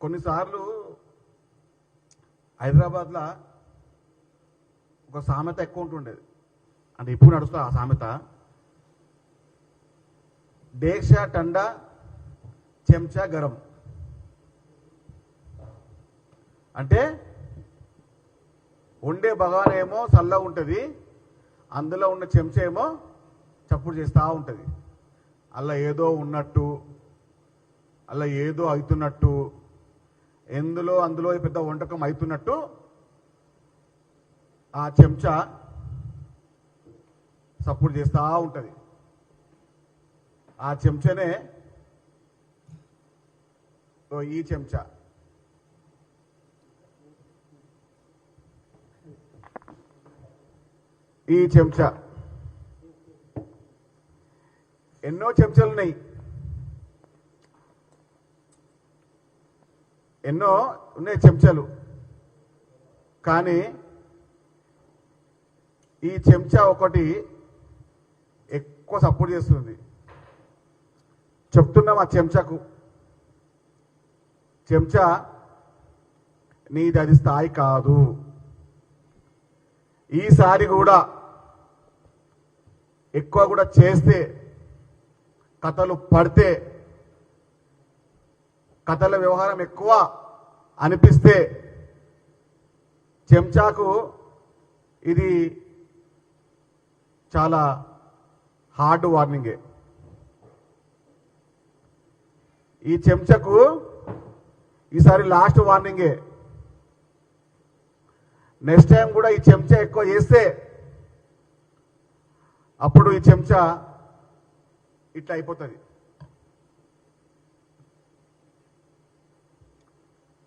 కొన్నిసార్లు హైదరాబాద్లో ఒక సామెత ఎక్కువ ఉంటుండేది, అంటే ఇప్పుడు నడుస్తుంది ఆ సామెత. డేక్షా టండా చెంచా గరం. అంటే వండే బగాన ఏమో చల్లగా ఉంటుంది, అందులో ఉన్న చెంచా ఏమో చప్పుడు చేస్తూ ఉంటుంది. అలా ఏదో ఉన్నట్టు, అలా ఏదో అవుతున్నట్టు, అందులో పెద్ద వంటకం అవుతున్నట్టు ఆ చెంచా సపోర్ట్ చేస్తూ ఉంటుంది. ఆ చెంచానే ఈ చెంచా. ఈ చెంచా ఎన్నో చెంచాలు ఉన్నాయి, ఎన్నో ఉన్నాయి చెంచాలు. కానీ ఈ చెంచా ఒకటి ఎక్కువ సపోర్ట్ చేస్తుంది. చెప్తున్నాం ఆ చెంచాకు, చెంచా నీది అది స్థాయి కాదు. ఈసారి కూడా ఎక్కువ కూడా చేస్తే, కథలు పడితే, కథల వ్యవహారం ఎక్కువ అనిపిస్తే చెంచాకు ఇది చాలా హార్డ్ వార్నింగే. ఈ చెంచాకు ఈసారి లాస్ట్ వార్నింగే. నెక్స్ట్ టైం కూడా ఈ చెంచా ఎక్కువ చేస్తే అప్పుడు ఈ చెంచా ఇట్లా అయిపోతుంది.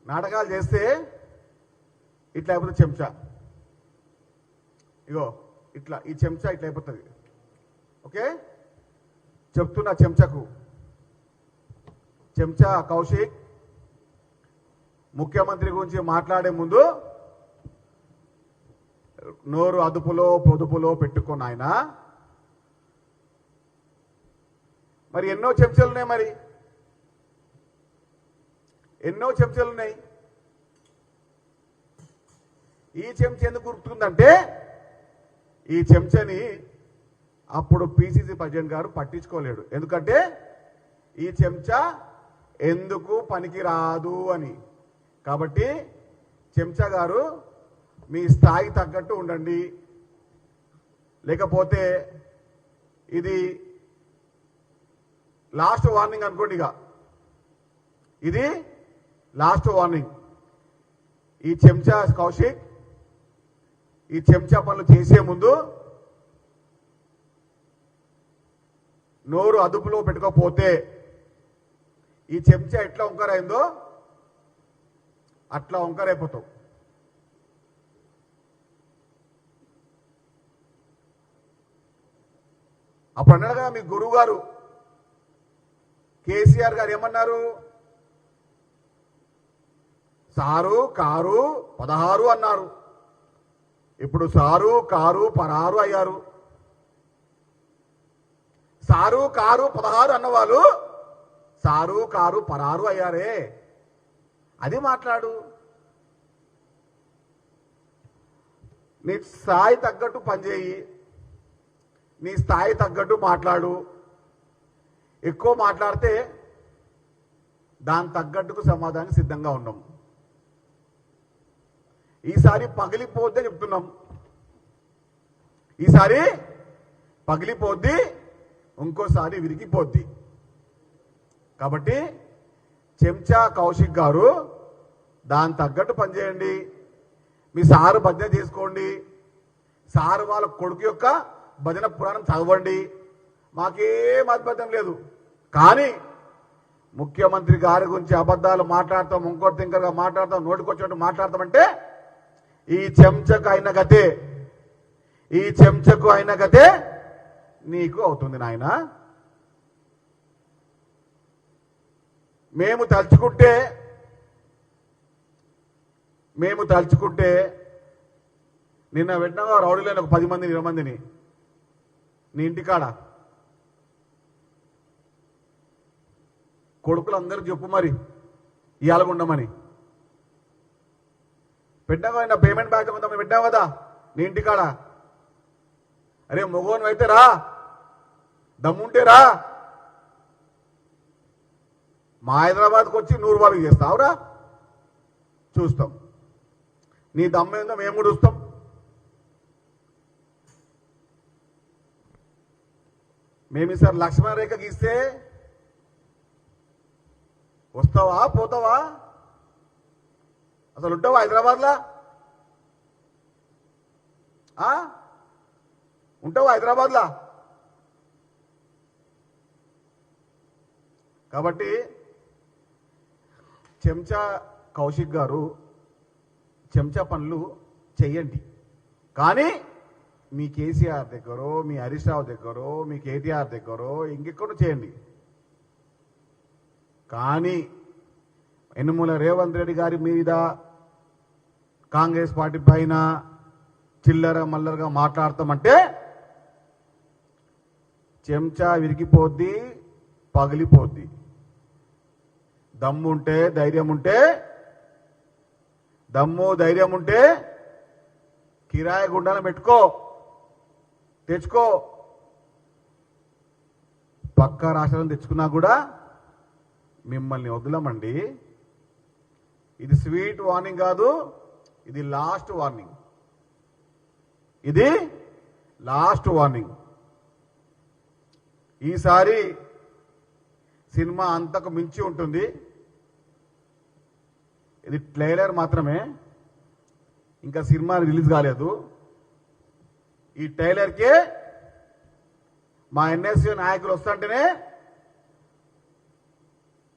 నాటకాలు చేస్తే ఇట్లా అయిపోతుంది చెంచా. ఇగో ఇట్లా ఈ చెంచా ఇట్లా అయిపోతుంది. ఓకే, చెప్తున్నా చెంచాకు. చెంచా కౌశిక్, ముఖ్యమంత్రి గురించి మాట్లాడే ముందు నోరు అదుపులో పొదుపులో పెట్టుకుని ఆయన. మరి ఎన్నో చెంచాలు ఉన్నాయి, మరి ఎన్నో చెంచాలు ఉన్నాయి. ఈ చెంచా ఎందుకు గుర్తుందంటే, ఈ చెంచాని అప్పుడు పిసిసి ప్రెసిడెంట్ గారు పట్టించుకోలేడు. ఎందుకంటే ఈ చెంచా ఎందుకు పనికి రాదు అని. కాబట్టి చెంచా గారు మీ స్థాయి తగ్గట్టు ఉండండి, లేకపోతే ఇది లాస్ట్ వార్నింగ్ అనుకోండి. ఇక ఇది లాస్ట్ వార్నింగ్. ఈ చెంచా కౌశిక్, ఈ చెంచా పనులు చేసే ముందు నోరు అదుపులో పెట్టుకోకపోతే ఈ చెంచా ఎట్లా వంకరైందో అట్లా వంకరైపోతావు. అప్పుడు అన్నాడు కదా మీ గురువు గారు కేసీఆర్ గారు ఏమన్నారు, సారు కారు 16 అన్నారు. ఇప్పుడు సారు కారు పరారు అయ్యారు. సారు కారు 16 అన్నవాళ్ళు సారు కారు పరారు అయ్యారే. అది మాట్లాడు. నీ స్థాయి తగ్గట్టు పనిచేయి, నీ స్థాయి తగ్గట్టు మాట్లాడు. ఎక్కువ మాట్లాడితే దాని తగ్గట్టుకు సమాధానం సిద్ధంగా ఉన్నాం. ఈసారి పగిలిపోద్ది చెప్తున్నాం. ఈసారి పగిలిపోద్ది, ఇంకోసారి విరిగిపోద్ది. కాబట్టి చెంచా కౌశిక్ గారు దాని తగ్గట్టు పనిచేయండి. మీ సారు భజన చేసుకోండి, సారు వాళ్ళ కొడుకు యొక్క భజన పురాణం చదవండి. మాకేం అద్భుతం లేదు. కానీ ముఖ్యమంత్రి గారి గురించి అబద్ధాలు మాట్లాడతాం, ఇంకోటి తింకర్గా మాట్లాడతాం, నోటికొచ్చినట్టు మాట్లాడతామంటే ఈ చెంచకు అయిన గతే, ఈ చెంచకు అయిన గతే నీకు అవుతుంది నాయన. మేము తలుచుకుంటే నిన్న పెట్టినా రౌడీలైన ఒక 10 మందిని 20 మందిని నీ ఇంటికాడ కొడుకులందరూ చెప్పు, మరి ఇవాళ ఉండమని పెట్టాం కదా, పేమెంట్ బ్యాక్ కొంత పెట్టాం కదా నీ ఇంటికాడ. అరే మొగోన్ అయితే రా, దమ్ముంటే రా, మా హైదరాబాద్కి వచ్చి 100 రూపాయలకి చేస్తావురా, చూస్తాం. నీ దమ్మేందో మేము కూడా చూస్తాం. మేము ఈసారి లక్ష్మణ రేఖ గీస్తే వస్తావా పోతావా? అసలు ఉంటావా హైదరాబాద్లా? ఉంటావా హైదరాబాద్లా? కాబట్టి చెంచా కౌశిక్ గారు చెంచా పనులు చెయ్యండి, కానీ మీ కేసీఆర్ దగ్గర, మీ హరీష్ రావు దగ్గర, మీ కేటీఆర్ దగ్గర ఇంకెక్కడ చేయండి. కానీ యనుమల రేవంత్ రెడ్డి గారి మీద, కాంగ్రెస్ పార్టీ పైన చిల్లర మల్లరగా మాట్లాడతామంటే చెంచా విరిగిపోద్ది, పగిలిపోద్ది. దమ్ము ధైర్యం ఉంటే కిరాయి గుండాలను పెట్టుకో, తెచ్చుకో. పక్క రాష్ట్రాలను తెచ్చుకున్నా కూడా మిమ్మల్ని వదలమండి. ఇది స్వీట్ వార్నింగ్ కాదు, ఇది లాస్ట్ వార్నింగ్. ఇది లాస్ట్ వార్నింగ్. ఈసారి సినిమా అంతకు మించి ఉంటుంది. ఇది ట్రైలర్ మాత్రమే, ఇంకా సినిమా రిలీజ్ కాలేదు. ఈ ట్రైలర్కే మా ఎన్ఎస్యూ నాయకులు వస్తుంటేనే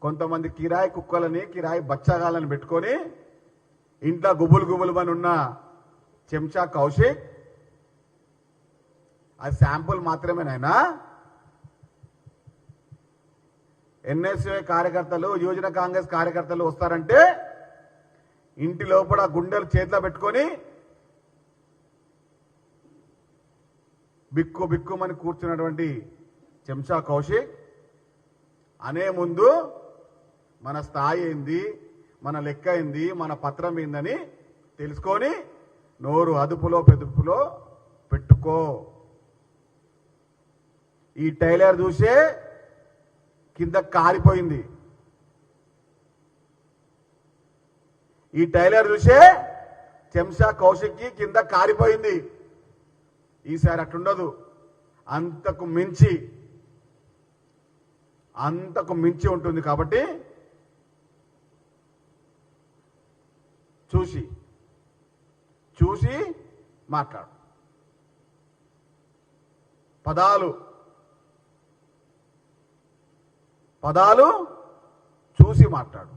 కొంతమంది కిరాయి కుక్కలని, కిరాయి బచ్చాగాలని పెట్టుకొని ఇంట్లో గుబులు అని ఉన్న చెంచా కౌశిక్ అది శాంపుల్ మాత్రమేనైనా. ఎన్ఎస్యూ కార్యకర్తలు, యువజన కాంగ్రెస్ కార్యకర్తలు వస్తారంటే ఇంటి లోపల గుండెలు చేతిలో పెట్టుకొని బిక్కుమని కూర్చున్నటువంటి చెంచా కౌశిక్ అనే ముందు మన స్థాయి ఏంది, మన లెక్క ఏంది, మన పత్రం ఏందని తెలుసుకొని నోరు అదుపులో పెదుపులో పెట్టుకో. ఈ టైలర్ చూసే కింద కారిపోయింది. ఈ టైలర్ చూసే చెంచా కౌశిక్కి కింద కారిపోయింది. ఈసారి అట్లుండదు. అంతకు మించి ఉంటుంది. కాబట్టి చూసి మాట్లాడు. పదాలు చూసి మాట్లాడు.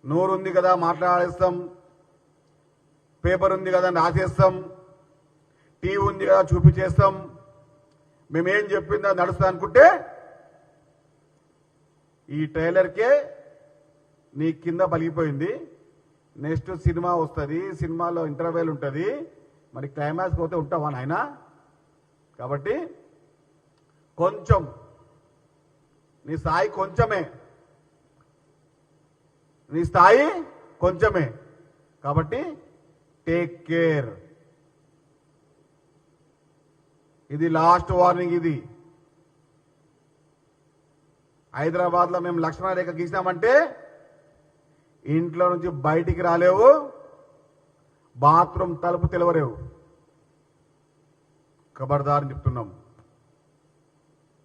నోరు ఉంది కదా మాట్లాడేస్తాం, పేపర్ ఉంది కదా రాసేస్తాం, టీవీ ఉంది కదా చూపించేస్తాం, మేమేం చెప్పిందా నడుస్తా అనుకుంటే ఈ ట్రైలర్కే నీ కింద పలిగిపోయింది. నెక్స్ట్ సినిమా వస్తుంది, సినిమాలో ఇంటర్వెల్ ఉంటుంది, మరి క్లైమాక్స్ పోతే ఉంటావా నాయనా? కాబట్టి కొంచెం నీ స్థాయి కొంచెమే, కాబట్టి టేక్ కేర్. ఇది లాస్ట్ వార్నింగ్. ఇది హైదరాబాద్లో మేము లక్ష్మణ రేఖ గీసినామంటే ఇంట్లో నుంచి బయటికి రాలేవు, బాత్రూమ్ తలుపు తెలవలేవు. ఖబర్దార్ చెప్తున్నాం.